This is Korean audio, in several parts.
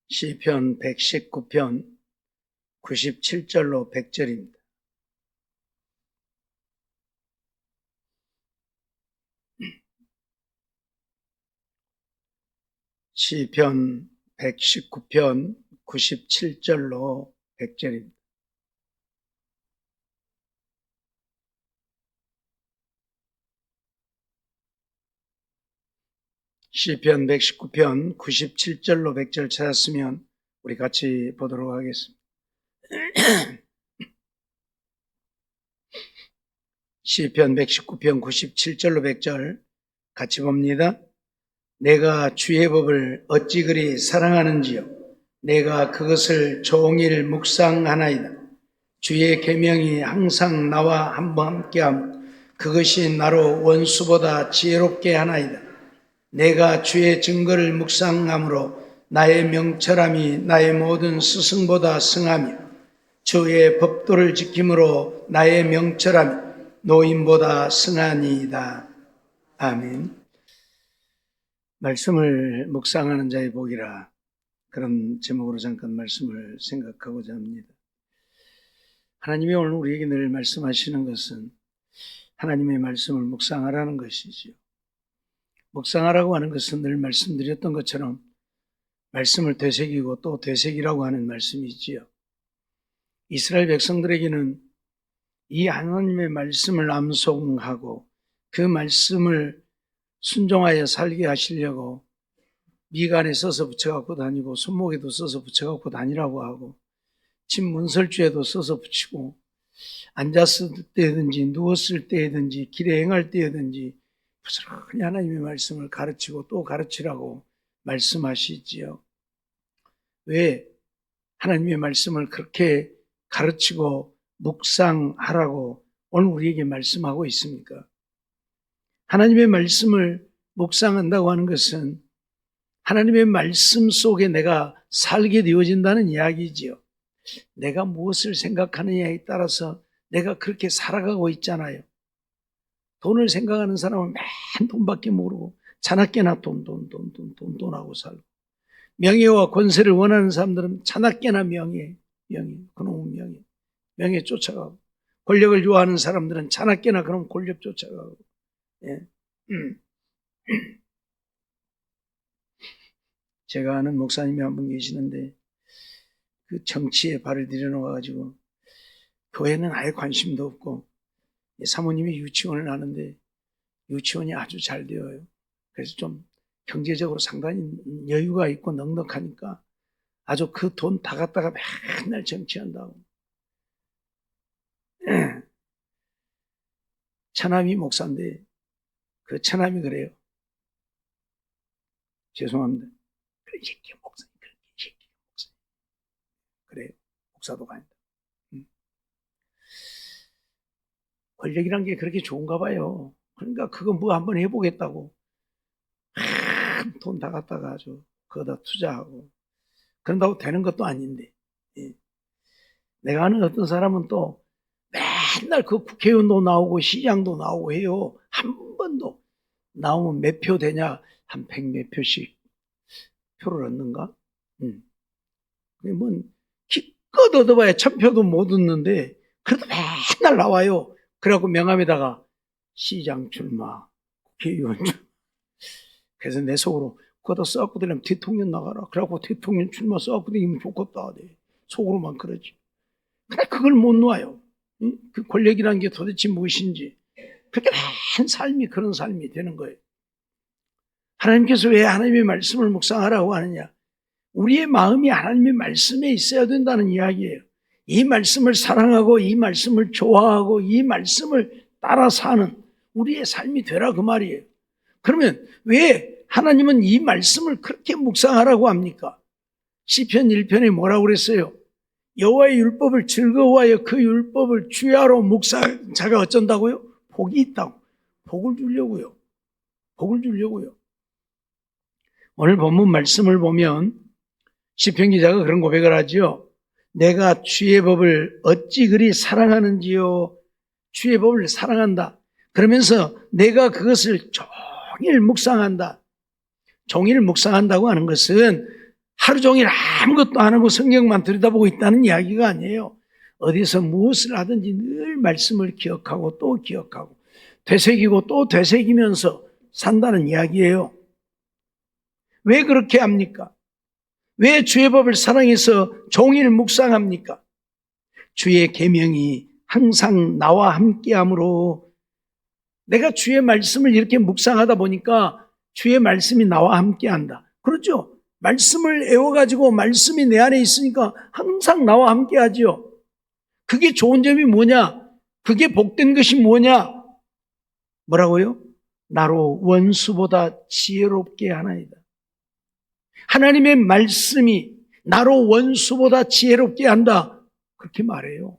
시편 119편 97절로 100절입니다. 시편 119편 97절로 100절입니다. 시편 119편 97절로 100절 찾았으면 우리 같이 보도록 하겠습니다. 시편 119편 97절로 100절 같이 봅니다. 내가 주의 법을 어찌 그리 사랑하는지요. 내가 그것을 종일 묵상하나이다. 주의 계명이 항상 나와 함께함. 그것이 나로 원수보다 지혜롭게 하나이다. 내가 주의 증거를 묵상함으로 나의 명철함이 나의 모든 스승보다 승하며 주의 법도를 지킴으로 나의 명철함이 노인보다 승하니이다. 아멘. 말씀을 묵상하는 자의 복이라, 그런 제목으로 잠깐 말씀을 생각하고자 합니다. 하나님이 오늘 우리에게 늘 말씀하시는 것은 하나님의 말씀을 묵상하라는 것이지요. 묵상하라고 하는 것은 늘 말씀드렸던 것처럼 말씀을 되새기고 또 되새기라고 하는 말씀이지요. 이스라엘 백성들에게는 이 하나님의 말씀을 암송하고 그 말씀을 순종하여 살게 하시려고 미간에 써서 붙여갖고 다니고 손목에도 써서 붙여갖고 다니라고 하고 집 문설주에도 써서 붙이고 앉았을 때든지 누웠을 때든지 길에 행할 때든지 부지런히 하나님의 말씀을 가르치고 또 가르치라고 말씀하시지요. 왜 하나님의 말씀을 그렇게 가르치고 묵상하라고 오늘 우리에게 말씀하고 있습니까? 하나님의 말씀을 묵상한다고 하는 것은 하나님의 말씀 속에 내가 살게 되어진다는 이야기지요. 내가 무엇을 생각하느냐에 따라서 내가 그렇게 살아가고 있잖아요. 돈을 생각하는 사람은 맨 돈밖에 모르고 자나깨나 돈하고 살고, 명예와 권세를 원하는 사람들은 자나깨나 명예, 그놈은 명예 쫓아가고, 권력을 좋아하는 사람들은 자나깨나 그런 권력 쫓아가고. 예. 제가 아는 목사님이 한 분 계시는데 그 정치에 발을 들여놓아가지고 교회는 아예 관심도 없고, 사모님이 유치원을 하는데 유치원이 아주 잘 되어요. 그래서 좀 경제적으로 상당히 여유가 있고 넉넉하니까 아주 그 돈 다 갖다가 맨날 정치한다고. 처남이 목사인데 그 처남이 그래요. 죄송합니다. 그런 새끼 목사님, 그런 새끼 목사님. 그래요. 목사도 아니다. 권력이란 게 그렇게 좋은가 봐요. 그러니까 그거 뭐 한번 해보겠다고 돈 다 갖다가 아주 그거다 투자하고 그런다고 되는 것도 아닌데. 예. 내가 아는 어떤 사람은 또 맨날 그 국회의원도 나오고 시장도 나오고 해요. 한 번도 나오면 몇 표 되냐? 한 100 몇 표씩 표를 얻는가? 뭐 기껏 얻어봐야 1000표도 못 얻는데 그래도 맨날 나와요. 그래갖고 명함에다가 시장 출마, 국회의원 출마. 그래서 내 속으로 그거 써갖고 되려면 대통령 나가라. 그래갖고 대통령 출마 써갖고 되면 좋겠다. 네. 속으로만 그러지. 근데 그걸 못 놓아요. 그 권력이라는 게 도대체 무엇인지. 그렇게 맨 삶이 그런 삶이 되는 거예요. 하나님께서 왜 하나님의 말씀을 묵상하라고 하느냐? 우리의 마음이 하나님의 말씀에 있어야 된다는 이야기예요. 이 말씀을 사랑하고 이 말씀을 좋아하고 이 말씀을 따라 사는 우리의 삶이 되라 그 말이에요. 그러면 왜 하나님은 이 말씀을 그렇게 묵상하라고 합니까? 시편 1편에 뭐라고 그랬어요? 여호와의 율법을 즐거워하여 그 율법을 주야로 묵상하는 자가 어쩐다고요? 복이 있다고. 복을 주려고요. 오늘 본문 말씀을 보면 시편 기자가 그런 고백을 하지요. 내가 주의 법을 어찌 그리 사랑하는지요. 주의 법을 사랑한다. 그러면서 내가 그것을 종일 묵상한다. 종일 묵상한다고 하는 것은 하루 종일 아무것도 안 하고 성경만 들여다보고 있다는 이야기가 아니에요. 어디서 무엇을 하든지 늘 말씀을 기억하고 또 기억하고 되새기고 또 되새기면서 산다는 이야기예요. 왜 그렇게 합니까? 왜 주의 법을 사랑해서 종일 묵상합니까? 주의 계명이 항상 나와 함께함으로 내가 주의 말씀을 이렇게 묵상하다 보니까 주의 말씀이 나와 함께한다. 그렇죠? 말씀을 애워가지고 말씀이 내 안에 있으니까 항상 나와 함께하지요. 그게 좋은 점이 뭐냐? 그게 복된 것이 뭐냐? 뭐라고요? 나로 원수보다 지혜롭게 하나이다. 하나님의 말씀이 나로 원수보다 지혜롭게 한다. 그렇게 말해요.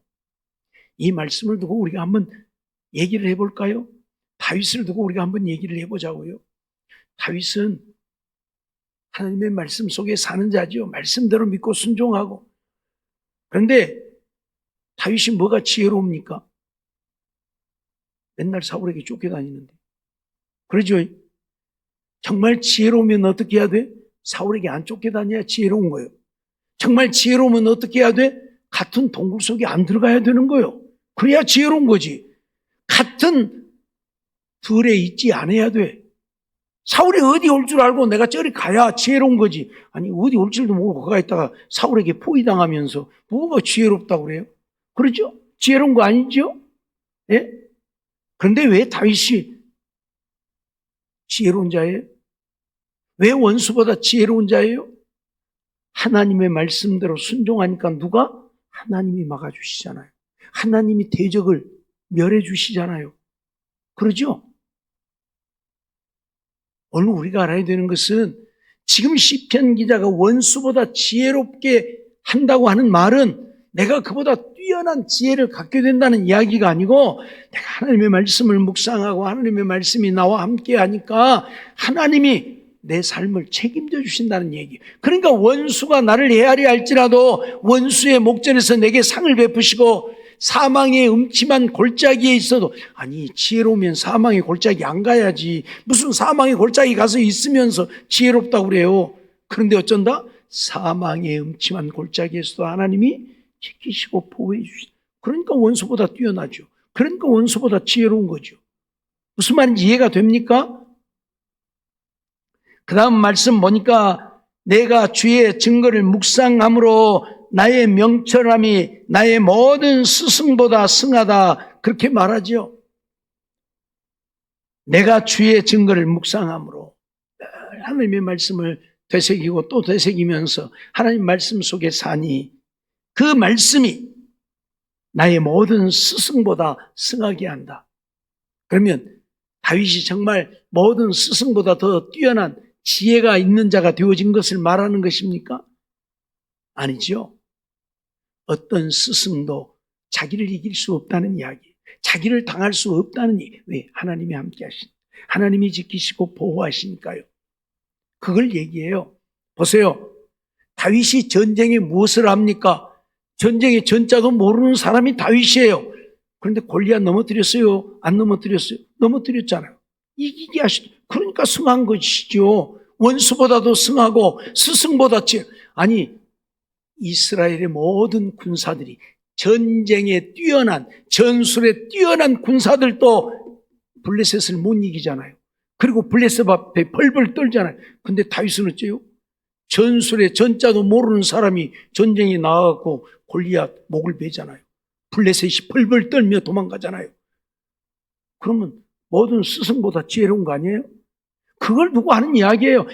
이 말씀을 두고 우리가 한번 얘기를 해볼까요? 다윗을 두고 우리가 한번 얘기를 해보자고요. 다윗은 하나님의 말씀 속에 사는 자지요. 말씀대로 믿고 순종하고. 그런데 다윗이 뭐가 지혜로웁니까? 맨날 사울에게 쫓겨다니는데. 그러죠? 정말 지혜로우면 어떻게 해야 돼? 사울에게 안 쫓겨다녀야 지혜로운 거예요. 정말 지혜로우면 어떻게 해야 돼? 같은 동굴 속에 안 들어가야 되는 거예요. 그래야 지혜로운 거지. 같은 들에 있지 않아야 돼. 사울이 어디 올 줄 알고 내가 저리 가야 지혜로운 거지. 아니 어디 올 줄도 모르고 거기 있다가 사울에게 포위당하면서 뭐가 지혜롭다고 그래요? 그렇죠? 지혜로운 거 아니죠? 예? 그런데 왜 다윗이 지혜로운 자예요? 왜 원수보다 지혜로운 자예요? 하나님의 말씀대로 순종하니까 누가? 하나님이 막아주시잖아요. 하나님이 대적을 멸해주시잖아요. 그러죠? 오늘 우리가 알아야 되는 것은 지금 시편 기자가 원수보다 지혜롭게 한다고 하는 말은 내가 그보다 뛰어난 지혜를 갖게 된다는 이야기가 아니고 내가 하나님의 말씀을 묵상하고 하나님의 말씀이 나와 함께 하니까 하나님이 내 삶을 책임져 주신다는 얘기. 그러니까 원수가 나를 헤아려 할지라도 원수의 목전에서 내게 상을 베푸시고 사망의 음침한 골짜기에 있어도 아니 지혜로우면 사망의 골짜기 안 가야지. 무슨 사망의 골짜기 가서 있으면서 지혜롭다고 그래요. 그런데 어쩐다? 사망의 음침한 골짜기에서도 하나님이 지키시고 보호해 주시다. 그러니까 원수보다 뛰어나죠. 그러니까 원수보다 지혜로운 거죠. 무슨 말인지 이해가 됩니까? 그 다음 말씀 보니까 내가 주의 증거를 묵상함으로 나의 명철함이 나의 모든 스승보다 승하다. 그렇게 말하죠. 내가 주의 증거를 묵상함으로 하나님의 말씀을 되새기고 또 되새기면서 하나님 말씀 속에 사니 그 말씀이 나의 모든 스승보다 승하게 한다. 그러면 다윗이 정말 모든 스승보다 더 뛰어난 지혜가 있는 자가 되어진 것을 말하는 것입니까? 아니죠. 어떤 스승도 자기를 이길 수 없다는 이야기, 자기를 당할 수 없다는 얘기. 왜? 하나님이 함께 하신, 하나님이 지키시고 보호하시니까요. 그걸 얘기해요. 보세요. 다윗이 전쟁에 무엇을 합니까? 전쟁의 전작은 모르는 사람이 다윗이에요. 그런데 골리앗 넘어뜨렸어요? 안 넘어뜨렸어요? 넘어뜨렸잖아요. 이기게 하시죠. 그러니까 승한 것이죠. 원수보다도 승하고 스승보다 아니 이스라엘의 모든 군사들이 전쟁에 뛰어난 전술에 뛰어난 군사들도 블레셋을 못 이기잖아요. 그리고 블레셋 앞에 벌벌 떨잖아요. 근데 다윗은 어째요? 전술의 전자도 모르는 사람이 전쟁에 나가고 골리앗 목을 베잖아요. 블레셋이 벌벌 떨며 도망가잖아요. 그러면 모든 스승보다 지혜로운 거 아니에요? 그걸 두고 하는 이야기예요. 막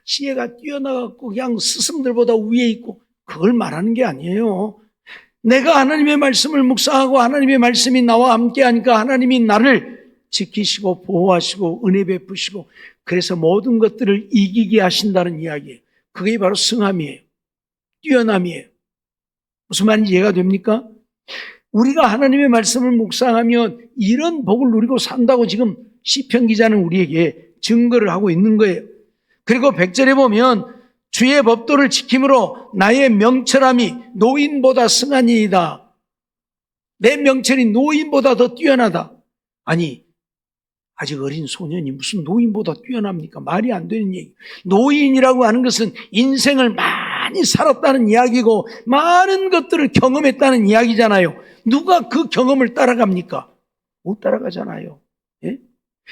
지혜가 뛰어나갖고 그냥 스승들보다 위에 있고 그걸 말하는 게 아니에요. 내가 하나님의 말씀을 묵상하고 하나님의 말씀이 나와 함께 하니까 하나님이 나를 지키시고 보호하시고 은혜 베푸시고 그래서 모든 것들을 이기게 하신다는 이야기예요. 그게 바로 승함이에요. 뛰어남이에요. 무슨 말인지 이해가 됩니까? 우리가 하나님의 말씀을 묵상하면 이런 복을 누리고 산다고 지금 시편 기자는 우리에게 증거를 하고 있는 거예요. 그리고 100절에 보면 주의 법도를 지킴으로 나의 명철함이 노인보다 승하니이다. 내 명철이 노인보다 더 뛰어나다. 아니 아직 어린 소년이 무슨 노인보다 뛰어납니까? 말이 안 되는 얘기. 노인이라고 하는 것은 인생을 많이 살았다는 이야기고 많은 것들을 경험했다는 이야기잖아요. 누가 그 경험을 따라갑니까? 못 따라가잖아요. 예?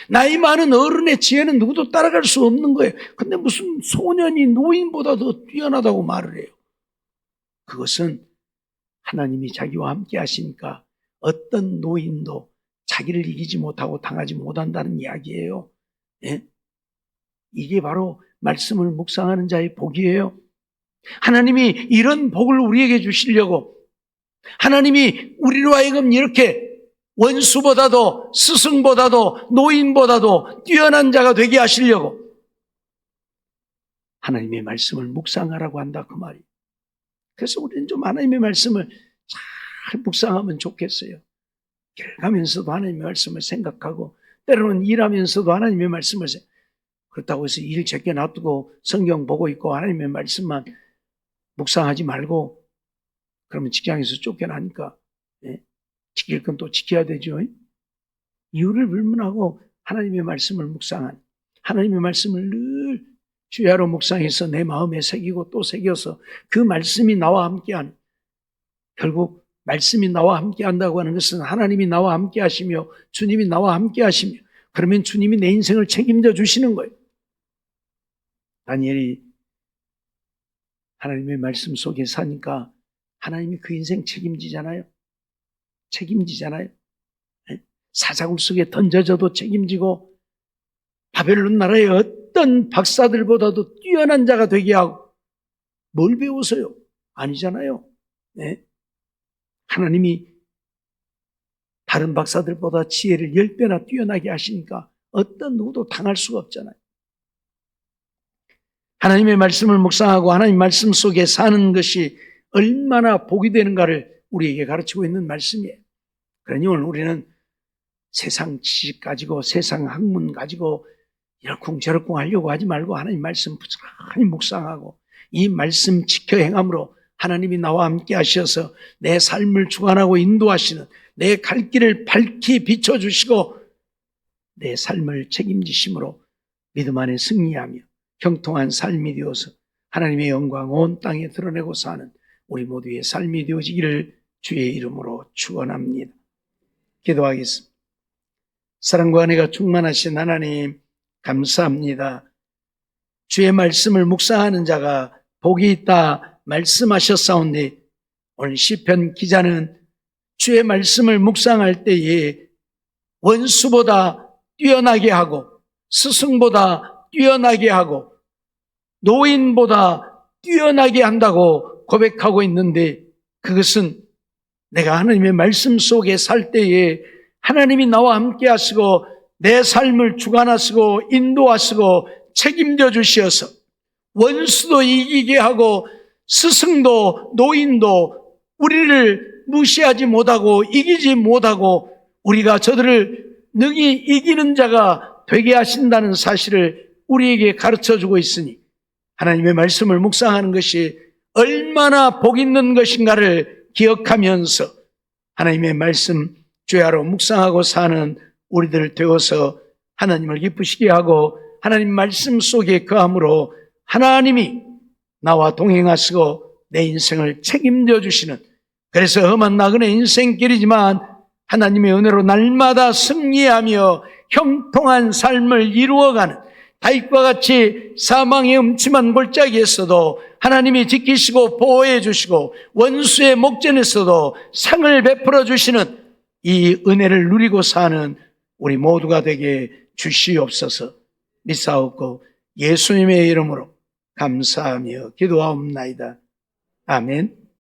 나이 많은 어른의 지혜는 누구도 따라갈 수 없는 거예요. 근데 무슨 소년이 노인보다 더 뛰어나다고 말을 해요. 그것은 하나님이 자기와 함께 하시니까 어떤 노인도 자기를 이기지 못하고 당하지 못한다는 이야기예요. 예? 이게 바로 말씀을 묵상하는 자의 복이에요. 하나님이 이런 복을 우리에게 주시려고 하나님이 우리로 하여금 이렇게 원수보다도 스승보다도 노인보다도 뛰어난 자가 되게 하시려고 하나님의 말씀을 묵상하라고 한다 그 말이에요. 그래서 우리는 좀 하나님의 말씀을 잘 묵상하면 좋겠어요. 길 가면서도 하나님의 말씀을 생각하고 때로는 일하면서도 하나님의 말씀을 그렇다고 해서 일 제껴 놔두고 성경 보고 있고 하나님의 말씀만 묵상하지 말고 그러면 직장에서 쫓겨나니까 지킬 건 또 지켜야 되죠. 이유를 불문하고 하나님의 말씀을 묵상한 하나님의 말씀을 늘 주야로 묵상해서 내 마음에 새기고 또 새겨서 그 말씀이 나와 함께한 결국 말씀이 나와 함께 한다고 하는 것은 하나님이 나와 함께 하시며 주님이 나와 함께 하시며 그러면 주님이 내 인생을 책임져 주시는 거예요. 다니엘이 하나님의 말씀 속에 사니까 하나님이 그 인생 책임지잖아요. 책임지잖아요. 사자굴 속에 던져져도 책임지고 바벨론 나라의 어떤 박사들보다도 뛰어난 자가 되게 하고 뭘 배워서요? 아니잖아요. 네? 하나님이 다른 박사들보다 지혜를 10배나 뛰어나게 하시니까 어떤 누구도 당할 수가 없잖아요. 하나님의 말씀을 묵상하고 하나님 말씀 속에 사는 것이 얼마나 복이 되는가를 우리에게 가르치고 있는 말씀이에요. 그러니 오늘 우리는 세상 지식 가지고 세상 학문 가지고 이러쿵저러쿵 하려고 하지 말고 하나님 말씀 부지런히 묵상하고 이 말씀 지켜 행함으로 하나님이 나와 함께 하셔서 내 삶을 주관하고 인도하시는 내 갈 길을 밝히 비춰주시고 내 삶을 책임지심으로 믿음 안에 승리하며 형통한 삶이 되어서 하나님의 영광 온 땅에 드러내고 사는 우리 모두의 삶이 되어지기를 주의 이름으로 축원합니다. 기도하겠습니다. 사랑과 은혜가 충만하신 하나님 감사합니다. 주의 말씀을 묵상하는 자가 복이 있다 말씀하셨사온데 오늘 시편 기자는 주의 말씀을 묵상할 때에 원수보다 뛰어나게 하고 스승보다 뛰어나게 하고 노인보다 뛰어나게 한다고 고백하고 있는데 그것은 내가 하나님의 말씀 속에 살 때에 하나님이 나와 함께 하시고 내 삶을 주관하시고 인도하시고 책임져 주시어서 원수도 이기게 하고 스승도 노인도 우리를 무시하지 못하고 이기지 못하고 우리가 저들을 능히 이기는 자가 되게 하신다는 사실을 우리에게 가르쳐주고 있으니 하나님의 말씀을 묵상하는 것이 얼마나 복 있는 것인가를 기억하면서 하나님의 말씀 주야로 묵상하고 사는 우리들 되어서 하나님을 기쁘시게 하고 하나님 말씀 속에 거함으로 하나님이 나와 동행하시고 내 인생을 책임져 주시는 그래서 험한 나그네 인생길이지만 하나님의 은혜로 날마다 승리하며 형통한 삶을 이루어가는 다윗과 같이 사망의 음침한 골짜기에서도 하나님이 지키시고 보호해 주시고 원수의 목전에서도 상을 베풀어 주시는 이 은혜를 누리고 사는 우리 모두가 되게 주시옵소서. 믿사옵고 예수님의 이름으로 감사하며 기도하옵나이다. 아멘.